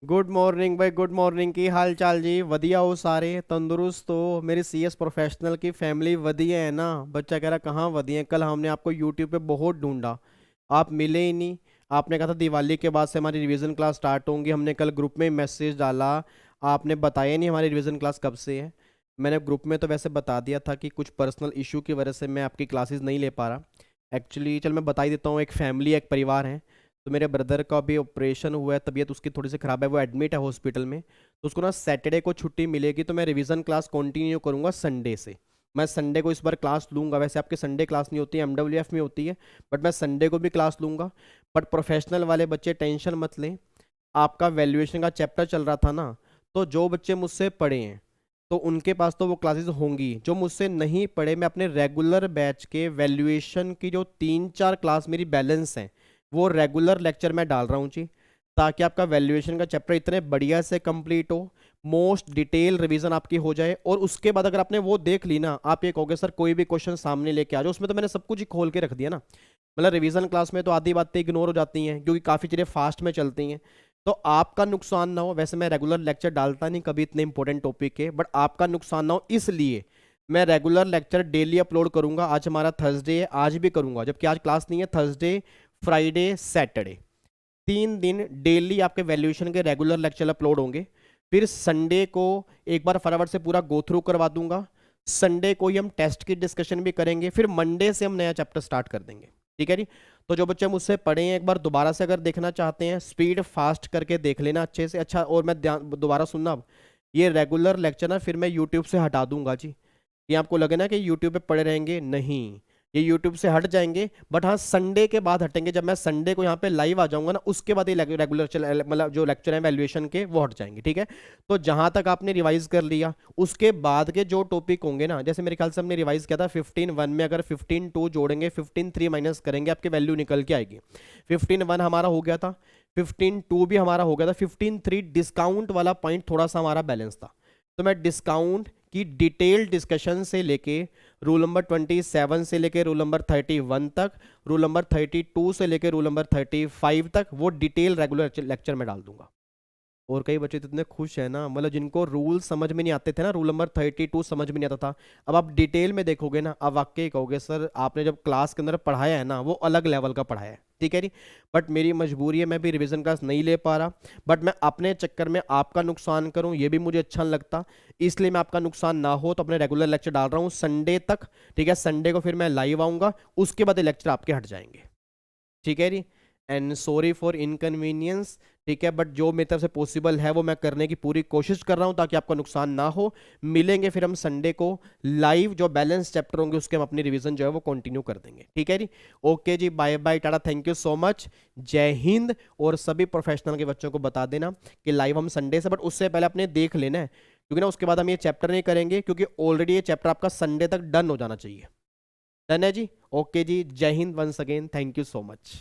Good morning भाई, good morning. की हाल चाल जी? वधिया हो सारे? तंदुरुस्त हो? मेरी सीएस प्रोफेशनल की फैमिली वधिया है ना? बच्चा कह रहा कहाँ वधिया है। कल हमने आपको यूट्यूब पे बहुत ढूंढा, आप मिले ही नहीं। आपने कहा था दिवाली के बाद से हमारी रिवीजन क्लास स्टार्ट होंगी, हमने कल ग्रुप में मैसेज डाला, आपने बताया नहीं हमारी रिवीजन क्लास कब से है। मैंने ग्रुप में तो वैसे बता दिया था कि कुछ पर्सनल इशू की वजह से मैं आपकी क्लासेस नहीं ले पा रहा। एक्चुअली चल मैं बता ही देता हूँ, एक फैमिली एक परिवार है। तो मेरे ब्रदर का भी ऑपरेशन हुआ है, तबीयत उसकी थोड़ी सी ख़राब है, वो एडमिट है हॉस्पिटल में। तो उसको ना सैटरडे को छुट्टी मिलेगी, तो मैं रिवीजन क्लास कंटिन्यू करूँगा संडे से। मैं संडे को इस बार क्लास लूँगा, वैसे आपके संडे क्लास नहीं होती है, एमडब्ल्यूएफ में होती है, बट मैं संडे को भी क्लास लूँगा। बट प्रोफेशनल वाले बच्चे टेंशन मत लें। आपका वैल्यूएशन का चैप्टर चल रहा था ना, तो जो बच्चे मुझसे पढ़े हैं तो उनके पास तो वो क्लासेस होंगी। जो मुझसे नहीं पढ़े, मैं अपने रेगुलर बैच के वैल्यूएशन की जो 3-4 क्लास मेरी बैलेंस हैं, वो रेगुलर लेक्चर मैं डाल रहा हूँ जी, ताकि आपका वैल्यूएशन का चैप्टर इतने बढ़िया से कंप्लीट हो, मोस्ट डिटेल रिवीजन आपकी हो जाए। और उसके बाद अगर आपने वो देख ली ना, आप ये कहोगे सर कोई भी क्वेश्चन सामने लेके आ जाओ, उसमें तो मैंने सब कुछ ही खोल के रख दिया ना। मतलब रिवीजन क्लास में तो आधी बातें इग्नोर हो जाती हैं क्योंकि काफ़ी चीज़ें फास्ट में चलती हैं। तो आपका नुकसान ना हो, वैसे मैं रेगुलर लेक्चर डालता नहीं कभी इतने इंपॉर्टेंट टॉपिक के, बट आपका नुकसान ना हो इसलिए मैं रेगुलर लेक्चर डेली अपलोड करूंगा। आज हमारा थर्सडे है, आज भी करूंगा, जबकि आज क्लास नहीं है। थर्सडे, फ्राइडे, सैटरडे, 3 दिन डेली आपके वैल्यूएशन के रेगुलर लेक्चर अपलोड होंगे। फिर संडे को एक बार फटाफट से पूरा गो थ्रू करवा दूंगा। संडे को ही हम टेस्ट की डिस्कशन भी करेंगे, फिर मंडे से हम नया चैप्टर स्टार्ट कर देंगे। ठीक है जी। तो जो बच्चे मुझसे पढ़े हैं, एक बार दोबारा से अगर देखना चाहते हैं, स्पीड फास्ट करके देख लेना अच्छे से। अच्छा, और मैं ध्यान दोबारा सुनना, अब ये रेगुलर लेक्चर ना फिर मैं यूट्यूब से हटा दूंगा जी। ये आपको लगे ना कि यूट्यूब पे पड़े रहेंगे, नहीं, ये यूट्यूब से हट जाएंगे। बट हाँ, संडे के बाद हटेंगे, जब मैं संडे को यहाँ पे लाइव आ जाऊंगा ना, उसके बाद ये रेगुलर मतलब जो लेक्चर है वैल्यूएशन के, वो हट जाएंगे। ठीक है। तो जहां तक आपने रिवाइज कर लिया, उसके बाद के जो टॉपिक होंगे ना, जैसे मेरे ख्याल से हमने रिवाइज किया था 15(1) में अगर 15(2) जोड़ेंगे, 15(3) माइनस करेंगे, आपकी वैल्यू निकल के आएगी। 15(1) हमारा हो गया था, 15(2) भी हमारा हो गया था, 15(3) डिस्काउंट वाला पॉइंट थोड़ा सा हमारा बैलेंस था। तो मैं डिस्काउंट की डिटेल डिस्कशन से लेके रूल नंबर 27 से लेके रूल नंबर 31 तक, रूल नंबर 32 से लेके रूल नंबर 35 तक, वो डिटेल रेगुलर लेक्चर में डाल दूंगा। और कई बच्चे तो इतने खुश हैं ना, मतलब जिनको रूल समझ में नहीं आते थे ना, रूल नंबर 32 समझ में नहीं आता था, अब आप डिटेल में देखोगे ना, अब वाकई कहोगे सर आपने जब क्लास के अंदर पढ़ाया है ना, वो अलग लेवल का पढ़ाया है। ठीक है जी। बट मेरी मजबूरी है, मैं भी रिवीजन क्लास नहीं ले पा रहा। बट मैं अपने चक्कर में आपका नुकसान करूं, ये भी मुझे अच्छा नहीं लगता। इसलिए मैं आपका नुकसान ना हो तो अपने रेगुलर लेक्चर डाल रहा हूँ संडे तक। ठीक है, संडे को फिर मैं लाइव आऊंगा, उसके बाद ये लेक्चर आपके हट जाएंगे। ठीक है जी। And sorry for inconvenience. ठीक है, बट जो मेरी तरफ से पॉसिबल है वो मैं करने की पूरी कोशिश कर रहा हूं ताकि आपका नुकसान ना हो। मिलेंगे फिर हम संडे को लाइव, जो बैलेंस चैप्टर होंगे उसके हम अपनी रिवीजन जो है वो कंटिन्यू कर देंगे। ठीक है जी। ओके जी, bye bye, tata, thank you so much, जय हिंद। और सभी प्रोफेशनल के बच्चों को बता देना कि लाइव हम संडे से, बट उससे पहले अपने देख लेना है, क्योंकि ना उसके बाद हम ये चैप्टर नहीं करेंगे, क्योंकि ऑलरेडी ये चैप्टर आपका संडे तक डन हो जाना चाहिए। डन है जी। ओके जी, जय हिंद, once again, thank you so much.